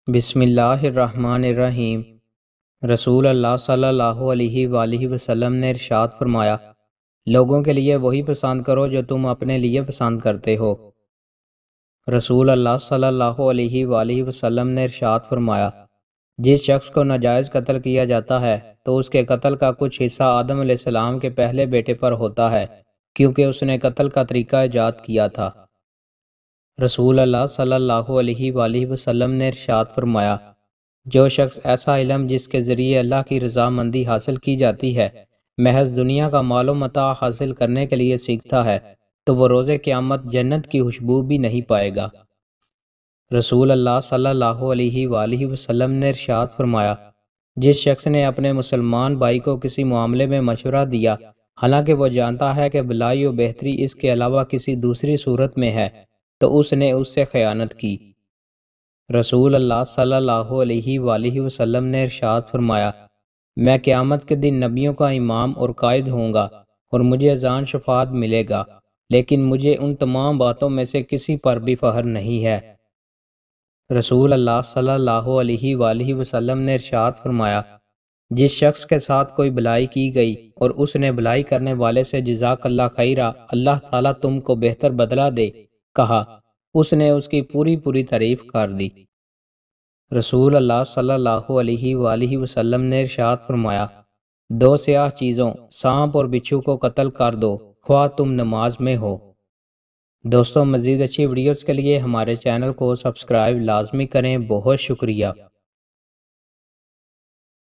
بسم اللہ الرحمن الرحیم۔ رسول اللہ صلی اللہ علیہ وآلہ وسلم نے ارشاد فرمایا، لوگوں کے لیے وہی پسند کرو جو تم اپنے لیے پسند کرتے ہو۔ رسول اللہ صلی اللہ علیہ وآلہ وسلم نے ارشاد فرمایا، جس شخص کو ناجائز قتل کیا جاتا ہے تو اس کے قتل کا کچھ حصہ آدم علیہ السلام کے پہلے بیٹے پر ہوتا ہے، کیونکہ اس نے قتل کا طریقہ ایجاد کیا تھا۔ رسول اللہ صلی اللہ علیہ وآلہ وسلم نے ارشاد فرمایا، جو شخص ایسا علم جس کے ذریعے اللہ کی رضامندی حاصل کی جاتی ہے محض دنیا کا مال و متاع حاصل کرنے کے لیے سیکھتا ہے تو وہ روز قیامت جنت کی خوشبو بھی نہیں پائے گا۔ رسول اللہ صلی اللہ علیہ وآلہ وسلم نے ارشاد فرمایا، جس شخص نے اپنے مسلمان بھائی کو کسی معاملے میں مشورہ دیا حالانکہ وہ جانتا ہے کہ بھلائی و بہتری اس کے علاوہ کسی دوسری صورت میں ہے تو اس نے اس سے خیانت کی۔ رسول اللہ صلی اللہ علیہ وآلہ وسلم نے ارشاد فرمایا، میں قیامت کے دن نبیوں کا امام اور قائد ہوں گا اور مجھے اذان شفاعت ملے گا، لیکن مجھے ان تمام باتوں میں سے کسی پر بھی فخر نہیں ہے۔ رسول اللہ صلی اللہ علیہ وآلہ وسلم نے ارشاد فرمایا، جس شخص کے ساتھ کوئی بھلائی کی گئی اور اس نے بھلائی کرنے والے سے جزاک اللہ خیرہ، اللہ تعالیٰ تم کو بہتر بدلہ دے، کہا، اس نے اس کی پوری تعریف کر دی۔ رسول اللہ صلی اللہ علیہ وآلہ وسلم نے ارشاد فرمایا، دو سیاہ چیزوں سانپ اور بچھو کو قتل کر دو خواہ تم نماز میں ہو۔ دوستوں، مزید اچھی ویڈیوز کے لیے ہمارے چینل کو سبسکرائب لازمی کریں۔ بہت شکریہ۔